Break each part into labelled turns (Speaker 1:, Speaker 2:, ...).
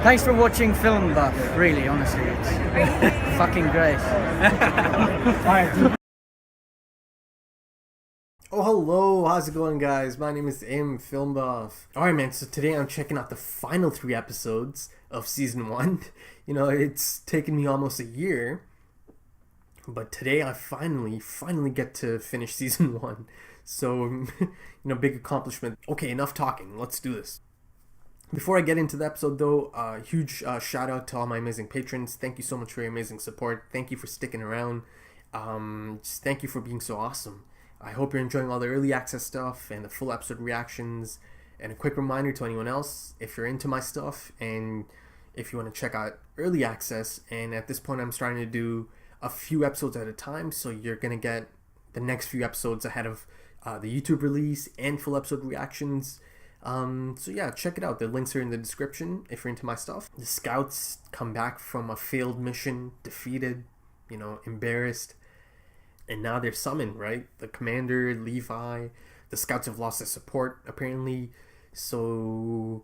Speaker 1: Thanks for watching Film Buff, really, honestly. It's fucking great.
Speaker 2: Oh, hello, how's it going, guys? My name is Film Buff. Alright, man, so today I'm checking out the final 3 episodes of Season 1. You know, it's taken me almost a year, but today I finally get to finish Season 1. So, big accomplishment. Okay, enough talking, let's do this. Before I get into the episode, though, huge shout out to all my amazing patrons. Thank you so much for your amazing support. Thank you for sticking around. Just thank you for being so awesome. I hope you're enjoying all the early access stuff and the full episode reactions. And a quick reminder to anyone else, if you're into my stuff and if you want to check out early access, and at this point I'm starting to do a few episodes at a time, so you're going to get the next few episodes ahead of the YouTube release and full episode reactions. So yeah, check it out. The links are in the description if you're into my stuff. The scouts come back from a failed mission, defeated, embarrassed. And now they're summoned, right? The commander, Levi, the scouts have lost their support, apparently. So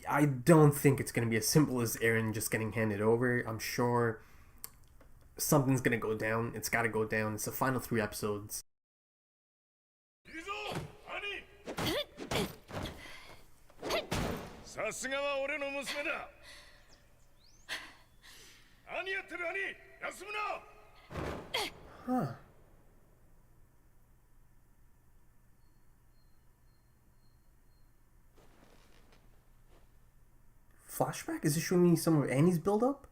Speaker 2: I don't think it's going to be as simple as Eren just getting handed over. I'm sure something's going to go down. It's got to go down. It's the final 3 episodes.
Speaker 3: さすがは俺の娘だ。何やってる兄、休むな。
Speaker 2: Huh. Flashback? Is it showing me some of Annie's build-up?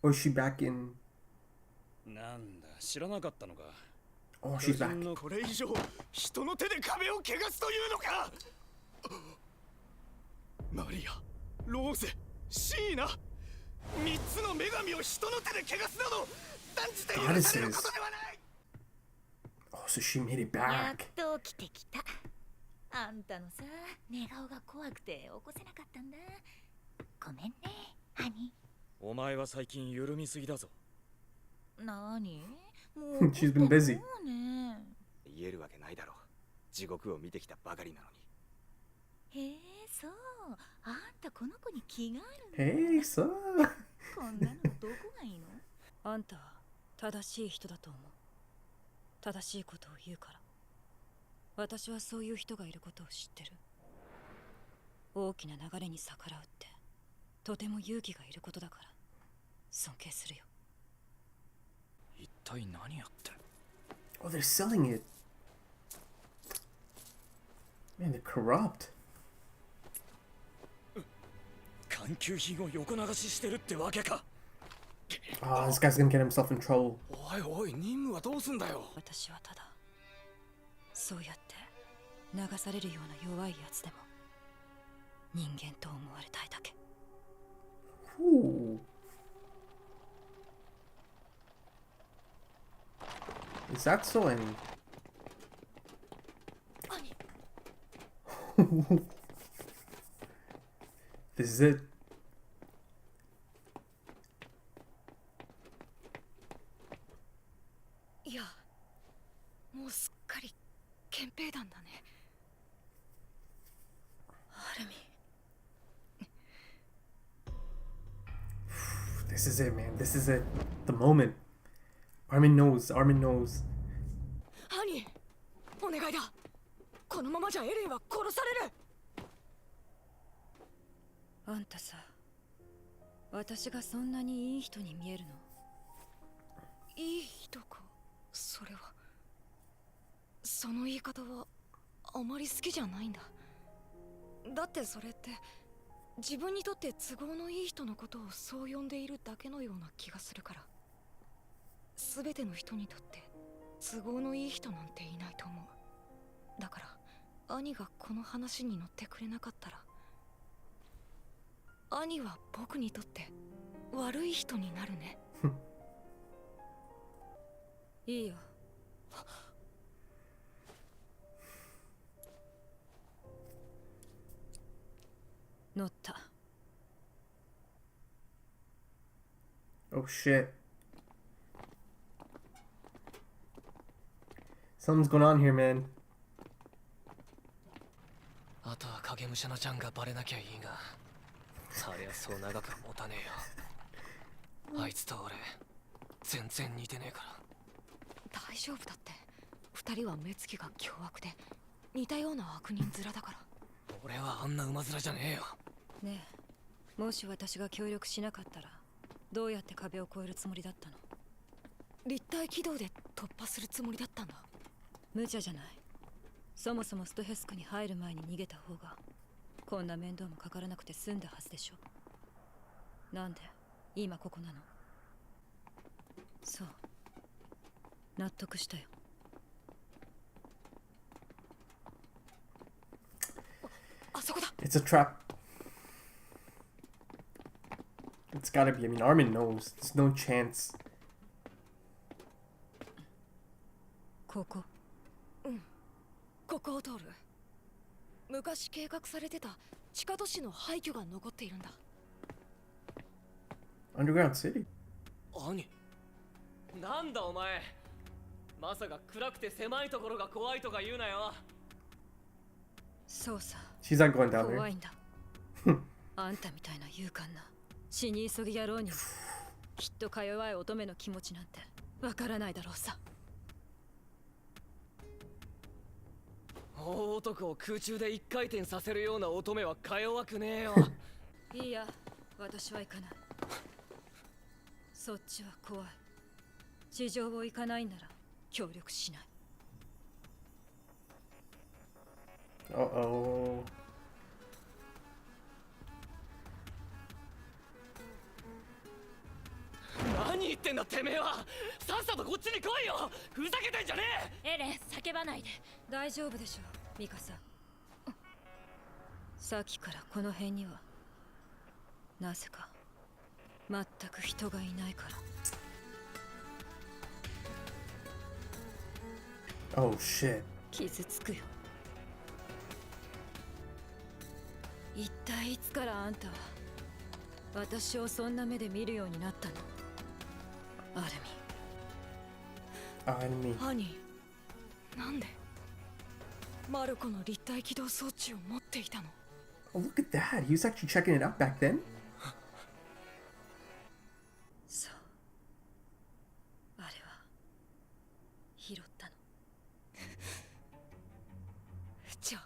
Speaker 2: Or is she back in...
Speaker 3: なんだ、知らなかったのか。
Speaker 2: Oh, she's back.
Speaker 3: これ以上人の手で壁を汚すというのか。マリア、ローゼ、シーナ、3つの女神を人の手で汚すなど断じて許されることではない。
Speaker 2: Oh, so she made it
Speaker 4: やっ
Speaker 2: back.
Speaker 4: と起きてきた。あんたのさ、寝顔が怖くて起こせなかったんだ。ごめんね、ハニ
Speaker 3: ー。お前は最近緩みすぎだぞ。
Speaker 4: なに？もう
Speaker 2: She's been busy.
Speaker 3: 言えるわけないだろう。地獄を見てきたばかりなのに。
Speaker 4: へえ、そう。あんたこの子に気がある
Speaker 2: んだ。Hey, so.
Speaker 4: こんなのどこがいいの？
Speaker 5: あんたは正しい人だと思う。正しいことを言うから。私はそういう人がいることを知ってる。大きな流れに逆らうってとても勇気がいることだから尊敬するよ。
Speaker 3: 一体何やって。
Speaker 2: Oh, they're selling it. Man, they're corrupt.
Speaker 3: 環球品を横流ししてるってわけか。
Speaker 2: Oh, this guy's gonna get himself in trouble.
Speaker 3: おいおい、任務はどうすんだよ。
Speaker 5: 私はただそうやって流されるような弱いやつでも人間と思われたいだけ。
Speaker 2: Ooh. Is that so? Any? This is it.
Speaker 5: Yeah. もうすっかり憲兵団だね。アルミ。
Speaker 2: This is it, man. This is it. The moment. Armin knows. Armin knows.
Speaker 5: ハニー、お願いだ。このままじゃエレンは殺される。あんたさ、私がそんなにいい人に見えるの？いい人か、それは。その言い方はあまり好きじゃないんだ。だってそれって自分にとって都合のいい人のことをそう呼んでいるだけのような気がするから。全ての人にとって都合のいい人なんていないと思う。だから兄がこの話に乗ってくれなかったら、兄は僕にとって悪い人になるね。いいよ。乗った。
Speaker 2: Oh shit. Something's going on here, man.
Speaker 6: あとは影武者のちゃんがバレなきゃいいが。
Speaker 3: そりゃそう長くは持たねえよ。あいつと俺全然似てねえから。
Speaker 5: 大丈夫だって。二人は目つきが凶悪で似たような悪人面だから。
Speaker 3: 俺はあんな馬面じゃねえよ。
Speaker 5: ねえ、もし私が協力しなかったらどうやって壁を越えるつもりだったの？立体軌道で突破するつもりだったんだ。無茶じゃない。そもそもストヘスクに入る前に逃げた方がこんな面倒もかからなくて済んだはずでしょ。なんで今ここなの？そう、納得したよ。あそこだ。
Speaker 2: It's a trap. It's gotta be. I mean, Armin knows. There's no chance.
Speaker 5: ここ。うん、ここを通る。昔計画されてた地下都市の廃墟が残っているんだ。
Speaker 2: Underground city.
Speaker 3: 兄、なんだお前。まさか暗くて狭いところが怖いとか言うなよ。
Speaker 5: そうさ。
Speaker 2: She's not going down
Speaker 5: 怖
Speaker 2: there.
Speaker 5: いんだ。あんたみたいな勇敢な死に急ぎ野郎にきっとか弱い乙女の気持ちなんてわからないだろうさ。
Speaker 3: 大男を空中で一回転させるような乙女はか弱くねえよ。
Speaker 5: いいや、私は行かない。そっちは怖い。地上を行かないんなら協力しない。
Speaker 2: Uh-oh.
Speaker 3: 何言ってんだてめえは。さっさとこっちに来いよ。ふざけてんじゃね
Speaker 4: エレン、叫ばないで。
Speaker 5: 大丈夫でしょう、ミカさん。さっきからこの辺にはなぜか全く人がいないから。
Speaker 2: Oh shit.
Speaker 5: 傷つくよ。一体いつからあんたは私をそんな目で見るようになったの？アルミ。
Speaker 2: Enemy.
Speaker 5: 兄、なんでマルコの立体起動装置を持っていたの？
Speaker 2: Oh, look at that. He was actually checking it out back then.
Speaker 5: そう、あれは拾ったの。じゃあ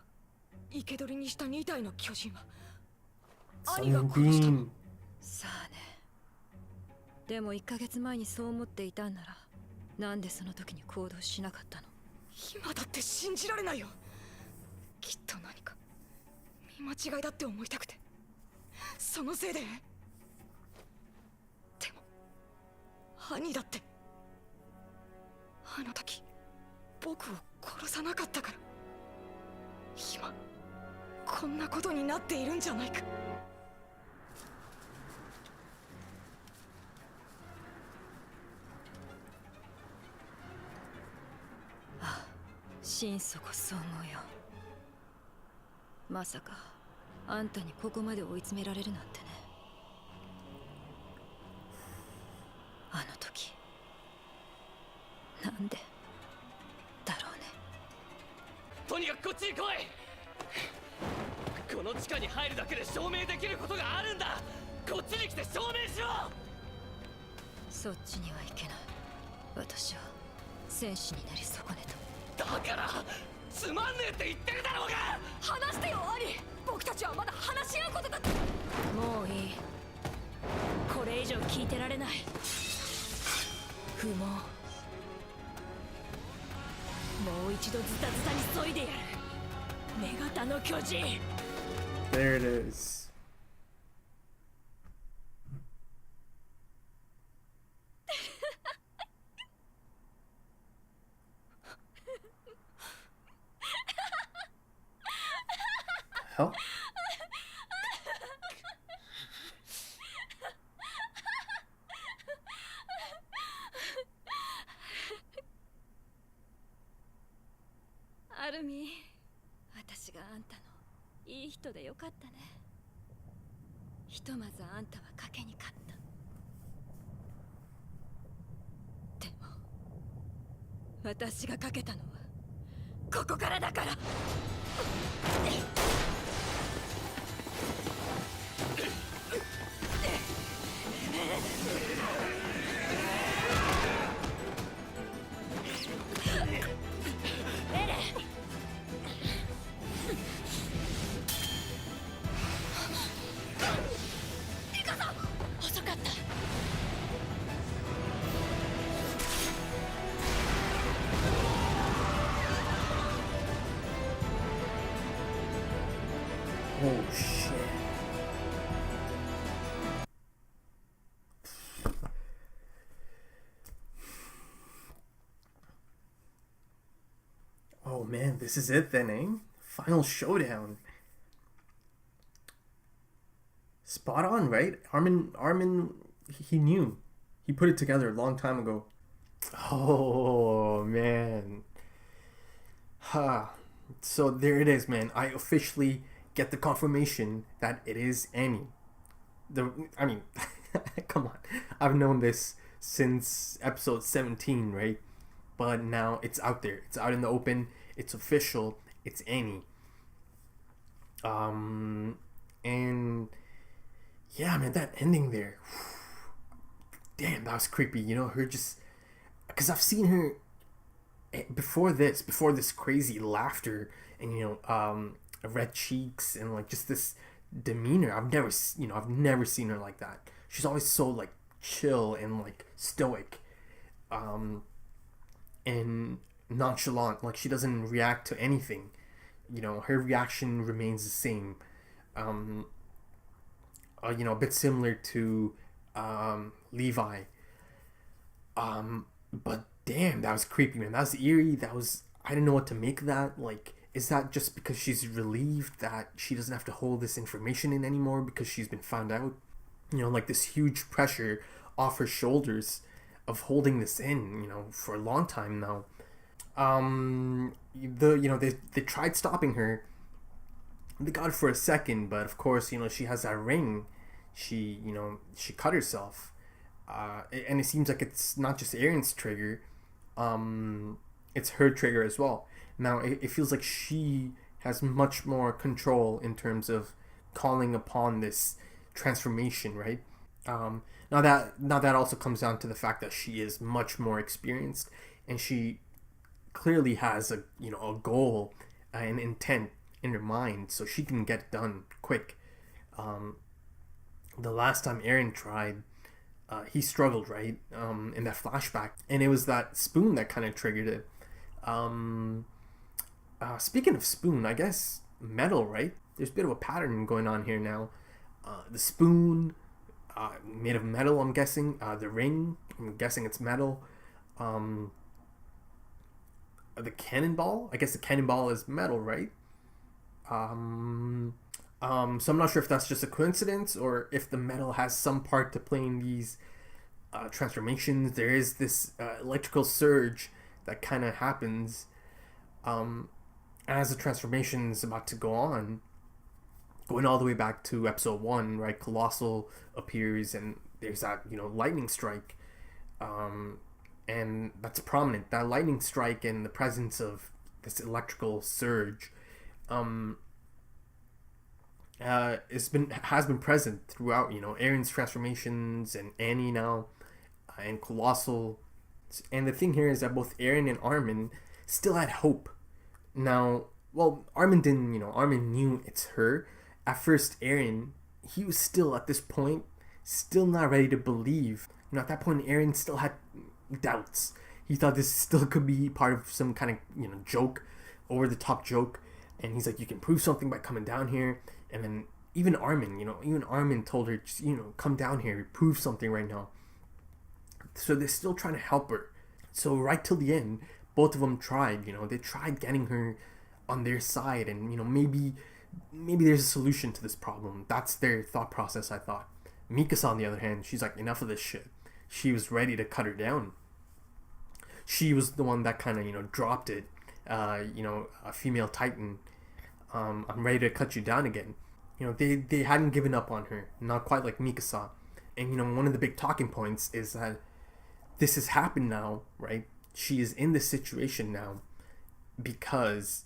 Speaker 5: 生け捕りにした2体の巨人は兄が殺したの？
Speaker 2: Sunbeam.
Speaker 5: さあね。でも1ヶ月前にそう思っていたんならなんでその時に行動しなかったの？今だって信じられないよ。きっと何か見間違いだって思いたくて、そのせいで。でも兄だってあの時僕を殺さなかったから、今こんなことになっているんじゃないか。心底そう思うよ。まさかあんたにここまで追い詰められるなんてね。あの時なんでだろうね。
Speaker 3: とにかくこっちに来い。この地下に入るだけで証明できることがあるんだ。こっちに来て証明しろ。
Speaker 5: そっちには行けない。私は戦士になり損ねた。
Speaker 3: だからつまんねえって言ってるだろうが。
Speaker 5: 話してよ兄。僕たちはまだ話し合うことだって。もういい。これ以上聞いてられない。不毛。もう一度ズタズタに削いでやる。女型の巨人。
Speaker 2: There it is. Hell?
Speaker 5: アルミ、私があんたのいい人でよかったね。ひとまずあんたは賭けに勝った。でも私が賭けたのはここからだから。
Speaker 2: man, this is it then, eh? Final showdown. Spot on, right? Armin, he knew. He put it together a long time ago. Oh, man. So there it is, man. I officially get the confirmation that it is Annie. Come on. I've known this since episode 17, right? But now it's out there. It's out in the open. It's official. It's Annie. And yeah, man, that ending there. Damn, that was creepy. You know, her just, because I've seen her before this crazy laughter and red cheeks and like just this demeanor. I've never seen her like that. She's always so like chill and like stoic, and nonchalant. Like she doesn't react to anything. Her reaction remains the same. A bit similar to Levi. But damn, that was creepy, man. That was eerie. I didn't know what to make of that. Like, is that just because she's relieved that she doesn't have to hold this information in anymore because she's been found out? Like this huge pressure off her shoulders of holding this in, for a long time now. They tried stopping her. They got it for a second, but of course, she has that ring. She cut herself. And it seems like it's not just Eren's trigger. It's her trigger as well. Now, it feels like she has much more control in terms of calling upon this transformation, right? Now that also comes down to the fact that she is much more experienced, and she clearly has a goal, an intent in her mind, so she can get it done quick. The last time Eren tried, he struggled, right? In that flashback, and it was that spoon that kind of triggered it. Speaking of spoon, I guess metal, right? There's a bit of a pattern going on here now. The spoon, made of metal, I'm guessing. The ring, I'm guessing it's metal. The cannonball, I guess the cannonball is metal, right? So I'm not sure if that's just a coincidence or if the metal has some part to play in these transformations. There is this electrical surge that kind of happens as the transformation is about to go on, going all the way back to episode 1, right? Colossal appears and there's that lightning strike, and that's prominent. That lightning strike and the presence of this electrical surge has been present throughout Eren's transformations and Annie now, and Colossal. And the thing here is that both Eren and Armin still had hope. Now, well, Armin didn't, Armin knew it's her. At first, Eren, he was still at this point still not ready to believe. At that point, Eren still had doubts. He thought this still could be part of some kind of joke, over the top joke. And he's like, you can prove something by coming down here. And then even Armin told her, just, come down here, prove something right now. So they're still trying to help her. So right till the end, both of them tried, they tried getting her on their side. And, maybe there's a solution to this problem. That's their thought process, I thought. Mikasa, on the other hand, she's like, enough of this shit. She was ready to cut her down. She was the one that kind of, dropped it. A female titan. I'm ready to cut you down again. They hadn't given up on her. Not quite like Mikasa. And, one of the big talking points is that this has happened now, right? She is in this situation now because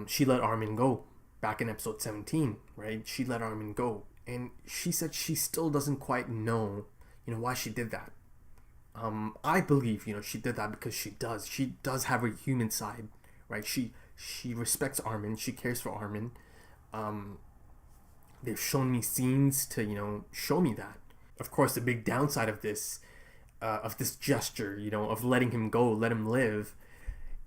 Speaker 2: she let Armin go back in episode 17, right? She let Armin go. And she said she still doesn't quite know, why she did that. I believe, she did that because she does have a human side, right? She respects Armin. She cares for Armin. They've shown me scenes to, show me that. Of course, the big downside of this gesture, of letting him go, let him live,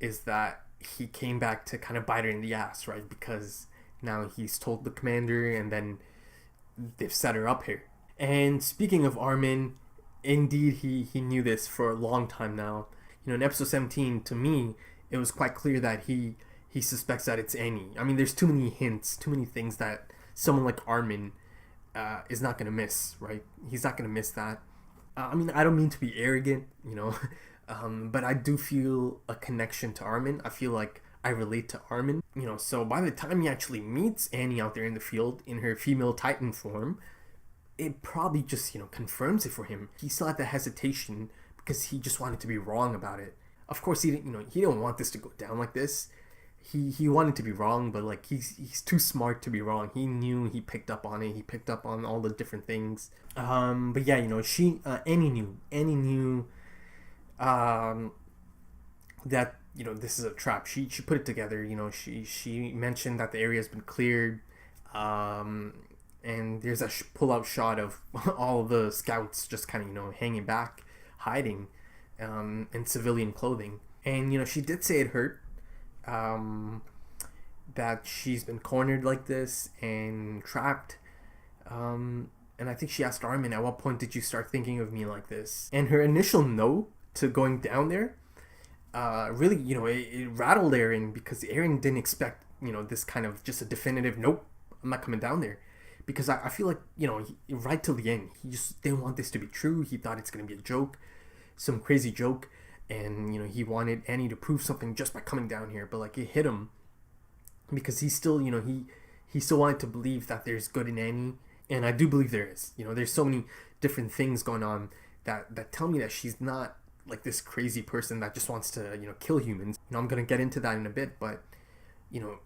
Speaker 2: is that he came back to kind of bite her in the ass, right? Because now he's told the commander, and then they've set her up here. And speaking of Armin, indeed, he knew this for a long time now. In episode 17, to me, it was quite clear that he suspects that it's Annie. I mean, there's too many hints, too many things that someone like Armin is not going to miss, right? He's not going to miss that. I mean, I don't mean to be arrogant, you know, but I do feel a connection to Armin. I feel like I relate to Armin, you know, so by the time he actually meets Annie out there in the field in her female Titan form, it probably just, you know, confirms it for him. He still had the hesitation because he just wanted to be wrong about it. Of course, he didn't, you know, he didn't want this to go down like this. He wanted to be wrong, but like he's too smart to be wrong. He knew, he picked up on it. He picked up on all the different things. But yeah, you know, Annie knew that, you know, this is a trap. She put it together. You know, she mentioned that the area has been cleared, and there's a pull-out shot of all the scouts just kind of, you know, hanging back, hiding, in civilian clothing. And you know, she did say it hurt. That she's been cornered like this and trapped, and I think she asked Armin, at what point did you start thinking of me like this? And her initial no to going down there, really, you know, it rattled Eren, because Eren didn't expect, you know, this kind of just a definitive nope, I'm not coming down there, because I feel like, you know, right till the end, he just didn't want this to be true. He thought it's gonna be a joke, some crazy joke. And, you know, he wanted Annie to prove something just by coming down here. But, like, it hit him because he still, you know, he still wanted to believe that there's good in Annie. And I do believe there is. You know, there's so many different things going on that tell me that she's not, like, this crazy person that just wants to, you know, kill humans. You know, I'm going to get into that in a bit. But, you know,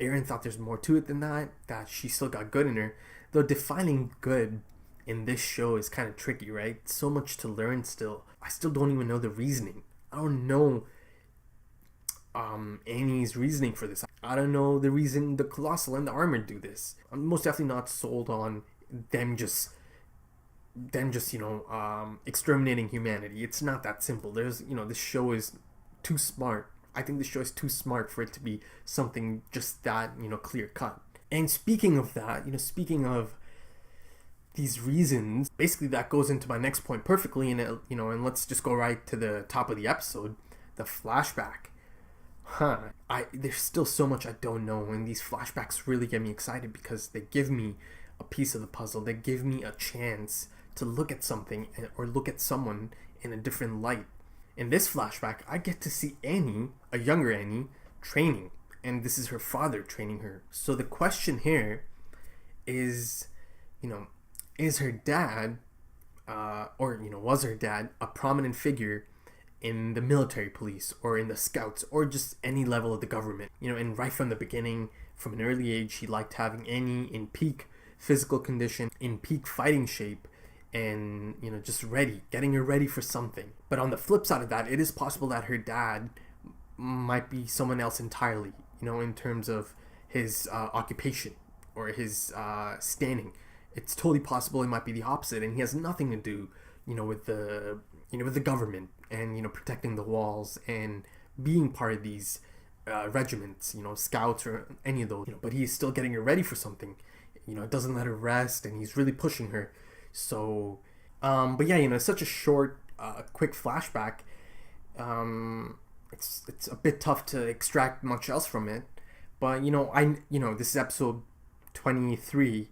Speaker 2: Eren thought there's more to it than that she still got good in her. Though defining good in this show is kind of tricky, right? So much to learn still. I still don't even know the reasoning. I don't know Annie's reasoning for this. I don't know the reason the Colossal and the Armored do this. I'm most definitely not sold on them just you know, exterminating humanity. It's not that simple. There's, you know, this show is too smart. I think this show is too smart for it to be something just that, you know, clear cut. And speaking of that, you know, speaking of these reasons, basically that goes into my next point perfectly, and it, you know, and let's just go right to the top of the episode, the flashback. There's still so much I don't know, and these flashbacks really get me excited because they give me a piece of the puzzle. They give me a chance to look at something or look at someone in a different light. In this flashback, I get to see Annie, a younger Annie, training, and this is her father training her. So the question here is, you know, is her dad, or, you know, was her dad a prominent figure in the military police or in the scouts or just any level of the government? You know, and right from the beginning, from an early age, he liked having Annie in peak physical condition, in peak fighting shape, and, you know, just ready, getting her ready for something. But on the flip side of that, it is possible that her dad might be someone else entirely, you know, in terms of his occupation or his standing. It's totally possible it might be the opposite, and he has nothing to do, you know, with the, you know, with the government and, you know, protecting the walls and being part of these regiments, you know, scouts or any of those, you know, but he's still getting her ready for something, you know, doesn't let her rest, and he's really pushing her. So, but yeah, you know, it's such a short, quick flashback. It's a bit tough to extract much else from it, but, you know, this is episode 23,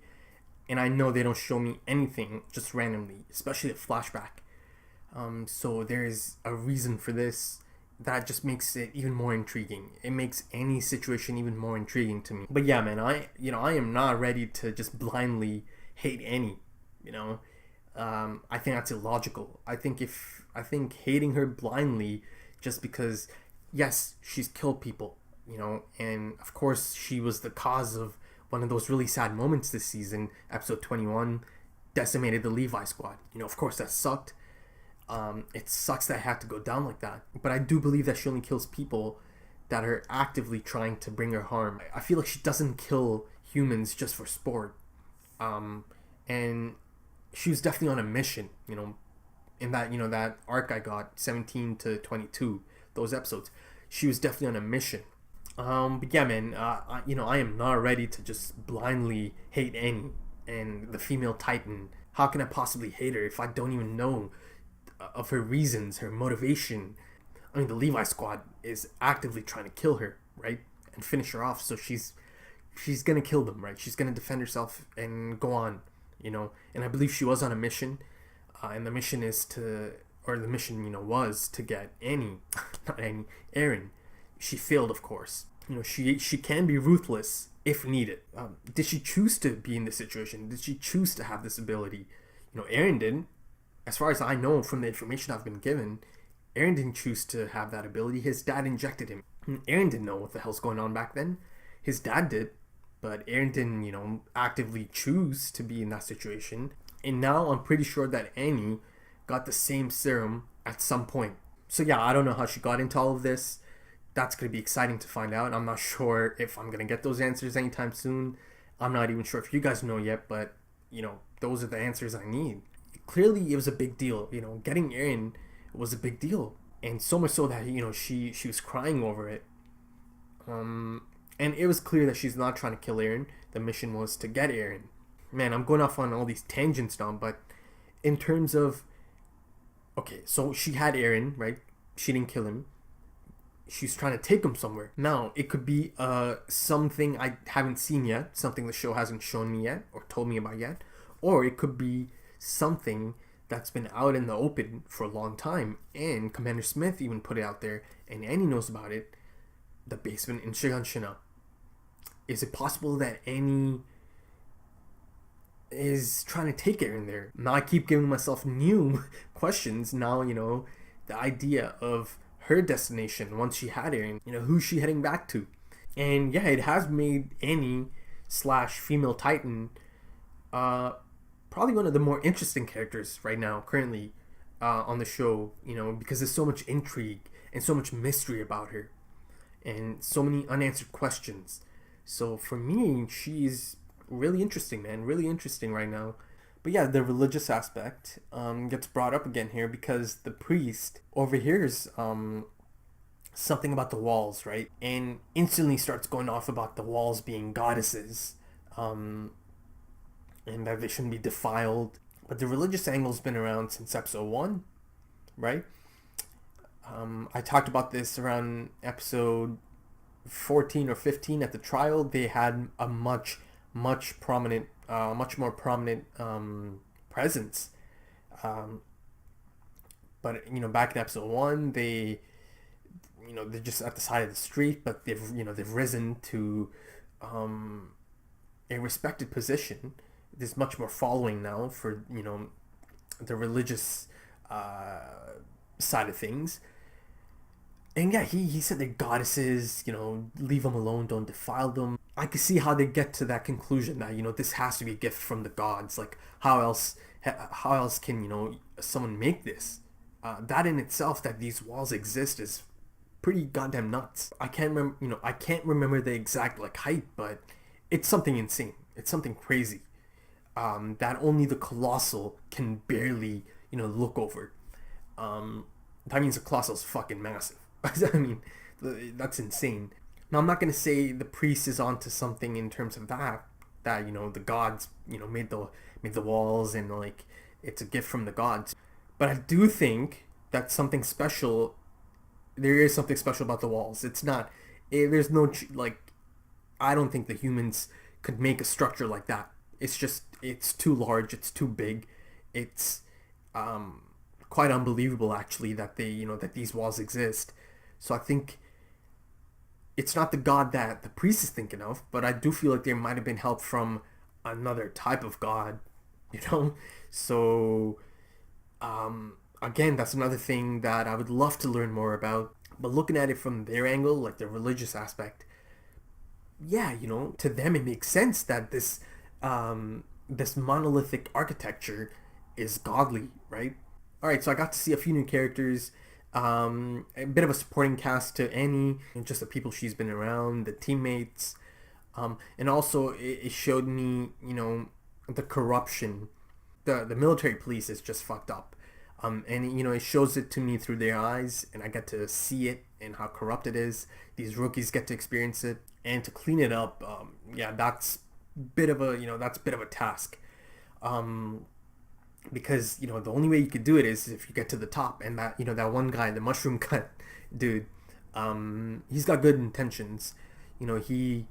Speaker 2: and I know they don't show me anything just randomly, especially the flashback. So there's a reason for this that just makes it even more intriguing. It makes any situation even more intriguing to me. But yeah, man, I am not ready to just blindly hate Annie. You know, I think that's illogical. I think hating her blindly just because, yes, she's killed people, you know, and of course she was the cause of one of those really sad moments this season, episode 21, decimated the Levi squad. You know, of course that sucked. It sucks that it had to go down like that. But I do believe that she only kills people that are actively trying to bring her harm. I feel like she doesn't kill humans just for sport. And she was definitely on a mission, you know, in that, you know, that arc I got, 17 to 22, those episodes. She was definitely on a mission. But yeah, man, I am not ready to just blindly hate Annie and the female Titan. How can I possibly hate her if I don't even know of her reasons, her motivation? I mean, the Levi squad is actively trying to kill her, right? And finish her off. So she's gonna kill them, right? She's gonna defend herself and go on, you know. And I believe she was on a mission, and the mission was to get Eren. She failed, of course. You know, she can be ruthless if needed. Did she choose to be in this situation? Did she choose to have this ability? You know, Eren didn't. As far as I know from the information I've been given, Eren didn't choose to have that ability. His dad injected him. Eren didn't know what the hell's going on back then. His dad did, but Eren didn't, you know, actively choose to be in that situation. And now I'm pretty sure that Annie got the same serum at some point. So yeah, I don't know how she got into all of this. That's going to be exciting to find out. I'm not sure if I'm going to get those answers anytime soon. I'm not even sure if you guys know yet, but, you know, those are the answers I need. Clearly, it was a big deal. You know, getting Eren was a big deal. And so much so that, you know, she was crying over it. And it was clear that she's not trying to kill Eren. The mission was to get Eren. Man, I'm going off on all these tangents now, but in terms of... Okay, so she had Eren, right? She didn't kill him. She's trying to take him somewhere. Now, it could be something I haven't seen yet, something the show hasn't shown me yet or told me about yet, or it could be something that's been out in the open for a long time, and Commander Smith even put it out there, and Annie knows about it. The basement in Shiganshina. Is it possible that Annie is trying to take Eren there? Now I keep giving myself new questions. Now, you know, the idea of her destination once she had Eren, you know, who's she heading back to? And yeah, it has made Annie / female Titan probably one of the more interesting characters right now, currently on the show, you know, because there's so much intrigue and so much mystery about her and so many unanswered questions. So for me, she's really interesting, man, really interesting right now. But yeah, the religious aspect gets brought up again here because the priest overhears something about the walls, right? And instantly starts going off about the walls being goddesses, and that they shouldn't be defiled. But the religious angle's been around since episode 1, right? I talked about this around episode 14 or 15 at the trial. They had a much more prominent presence. But you know, back in episode 1, they're just at the side of the street, but they've risen to a respected position. There's much more following now for, you know, the religious side of things. And yeah, he said they're goddesses, you know, leave them alone, don't defile them. I could see how they get to that conclusion that, you know, this has to be a gift from the gods. Like, how else can, you know, someone make this? That in itself, that these walls exist, is pretty goddamn nuts. I can't remember the exact like height, but it's something insane. It's something crazy. That only the colossal can barely, you know, look over. That means the colossal's fucking massive. I mean, that's insane. Now, I'm not going to say the priest is onto something in terms of that, you know, the gods, you know, made the walls and, like, it's a gift from the gods. But I do think that something special, there is something special about the walls. It's not, there's no, like, I don't think the humans could make a structure like that. It's just, it's too large, it's too big. It's quite unbelievable, actually, that that these walls exist. So I think it's not the god that the priest is thinking of, but I do feel like there might have been help from another type of god, you know? So, again, that's another thing that I would love to learn more about. But looking at it from their angle, like the religious aspect, yeah, you know, to them it makes sense that this monolithic architecture is godly, right? Alright, so I got to see a few new characters, a bit of a supporting cast to Annie, and just the people she's been around, the teammates, and also it showed me, you know, the corruption. The military police is just fucked up. And, you know, it shows it to me through their eyes, and I get to see it and how corrupt it is. These rookies get to experience it, and to clean it up, yeah, that's a bit of a task. Because, you know, the only way you could do it is if you get to the top, and that, you know, that one guy, the mushroom cut dude, he's got good intentions. You know, he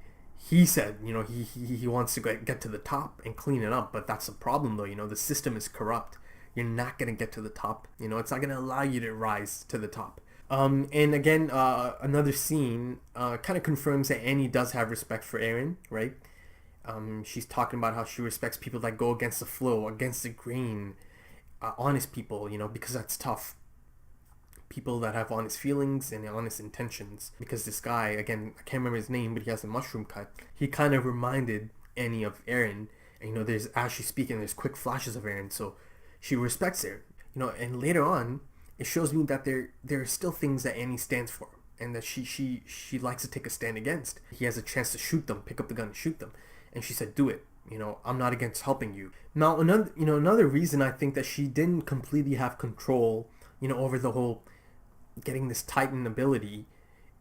Speaker 2: said, you know, he wants to get to the top and clean it up, but that's the problem though. You know, the system is corrupt. You're not gonna get to the top. You know, it's not gonna allow you to rise to the top. And again, another scene kind of confirms that Annie does have respect for Eren, right? She's talking about how she respects people that go against the flow, against the grain, honest people, you know, because that's tough. People that have honest feelings and honest intentions. Because this guy, again, I can't remember his name, but he has a mushroom cut. He kind of reminded Annie of Eren. And, you know, as she's speaking, there's quick flashes of Eren, so she respects Eren. You know, and later on, it shows me that there are still things that Annie stands for, and that she likes to take a stand against. He has a chance to shoot them, pick up the gun and shoot them, and she said, "Do it. You know, I'm not against helping you." Now, another reason I think that she didn't completely have control, you know, over the whole getting this Titan ability,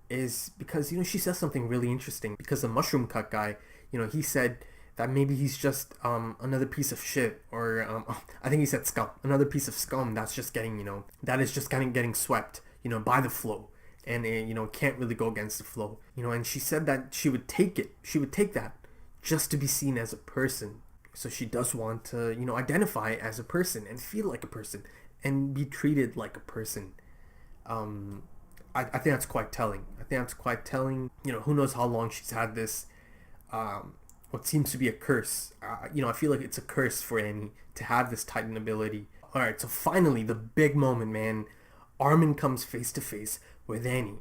Speaker 2: is because, you know, she says something really interesting. Because the mushroom cut guy, you know, he said that maybe he's just another piece of shit, or I think he said scum, another piece of scum that's just getting, you know, that is just kind of getting swept, you know, by the flow, and you know, can't really go against the flow, you know. And she said that she would take that just to be seen as a person. So she does want to, you know, identify as a person and feel like a person and be treated like a person. I think that's quite telling. You know, who knows how long she's had this what seems to be a curse. You know, I feel like it's a curse for Annie to have this Titan ability. Alright, so finally, the big moment, man. Armin comes face to face with Annie.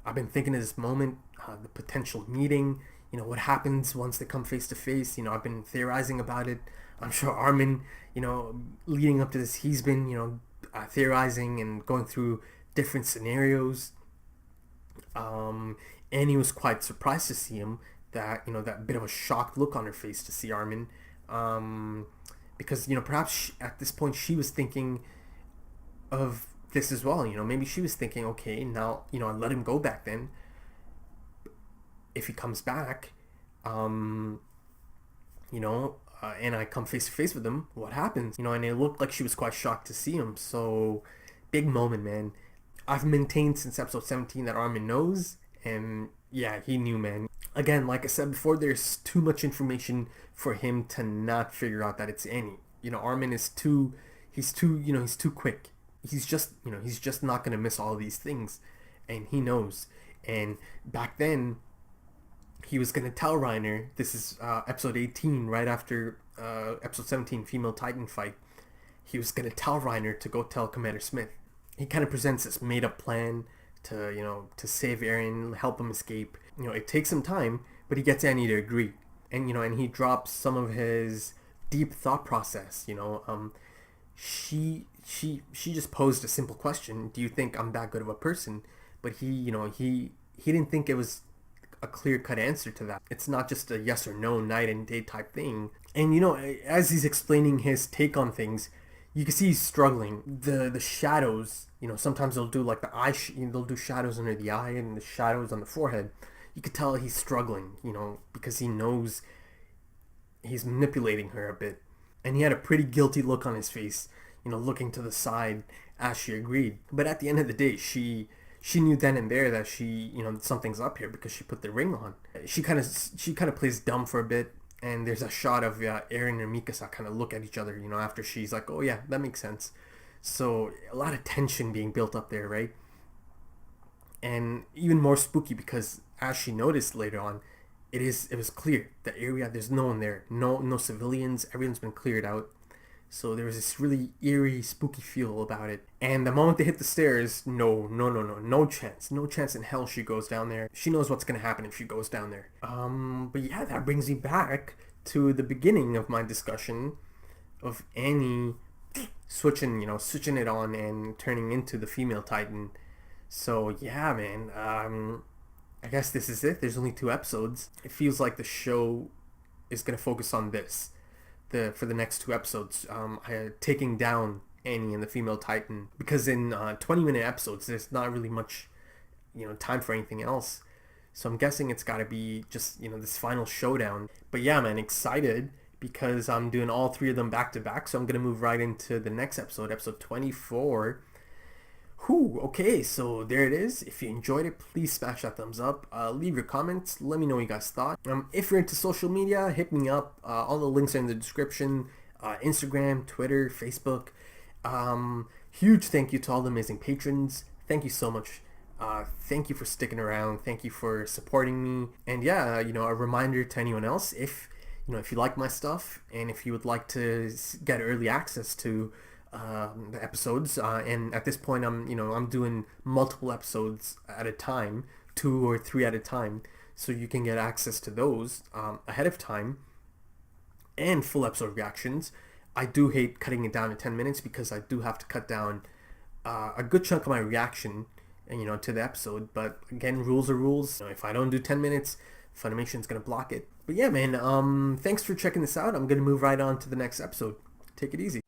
Speaker 2: I've been thinking of this moment, the potential meeting, you know, what happens once they come face to face. You know, I've been theorizing about it. I'm sure Armin, you know, leading up to this, he's been, you know, theorizing and going through different scenarios. Annie was quite surprised to see him. That, you know, that bit of a shocked look on her face to see Armin, because, you know, perhaps at this point she was thinking of this as well. You know, maybe she was thinking, okay, now, you know, I let him go back then. If he comes back, you know, and I come face to face with him, what happens? You know, and it looked like she was quite shocked to see him. So, big moment, man. I've maintained since episode 17 that Armin knows, and yeah, he knew, man. Again, like I said before, there's too much information for him to not figure out that it's Annie. You know, Armin is he's too quick. He's just not gonna miss all these things, and he knows. And back then, he was gonna tell Reiner. This is episode 18, right after episode 17, female Titan fight. He was gonna tell Reiner to go tell Commander Smith. He kind of presents this made-up plan to, you know, to save Eren, help him escape. You know, it takes some time, but he gets Annie to agree. And, you know, and he drops some of his deep thought process, you know. She just posed a simple question: do you think I'm that good of a person? But he, you know, he didn't think it was a clear-cut answer to that. It's not just a yes or no, night and day type thing. And, you know, as he's explaining his take on things, you can see he's struggling. The shadows, you know, sometimes they'll do like the eye, they'll do shadows under the eye and the shadows on the forehead. You could tell he's struggling, you know, because he knows he's manipulating her a bit. And he had a pretty guilty look on his face, you know, looking to the side as she agreed. But at the end of the day, she knew then and there that you know, something's up here because she put the ring on. She kind of plays dumb for a bit. And there's a shot of Eren and Mikasa kind of look at each other, you know, after she's like, oh yeah, that makes sense. So a lot of tension being built up there, right? And even more spooky because as she noticed later on, it was clear the area, there's no one there, no civilians, everyone's been cleared out. So there was this really eerie, spooky feel about it. And the moment they hit the stairs, no chance in hell she goes down there. She knows what's gonna happen if she goes down there. But yeah, that brings me back to the beginning of my discussion of Annie switching it on and turning into the female Titan. So yeah, man, I guess this is it. There's only 2 episodes. It feels like the show is gonna focus on this. For the next 2 episodes, taking down Annie and the female Titan, because in 20-minute episodes there's not really much, you know, time for anything else. So I'm guessing it's got to be just, you know, this final showdown. But yeah, man, excited because I'm doing all 3 of them back to back. So I'm gonna move right into the next episode 24. Whew, okay, so there it is. If you enjoyed it, please smash that thumbs up. Leave your comments. Let me know what you guys thought. If you're into social media, hit me up. All the links are in the description. Instagram, Twitter, Facebook. Huge thank you to all the amazing patrons. Thank you so much. Thank you for sticking around. Thank you for supporting me. And yeah, a reminder to anyone else, if you like my stuff and if you would like to get early access to the episodes, and at this point I'm doing multiple episodes at a time, 2 or 3 at a time, so you can get access to those ahead of time, and full episode reactions. I do hate cutting it down to 10 minutes because I do have to cut down a good chunk of my reaction and to the episode. But again, rules are rules. If I don't do 10 minutes, Funimation's gonna block it. But yeah, man, thanks for checking this out. I'm gonna move right on to the next episode. Take it easy.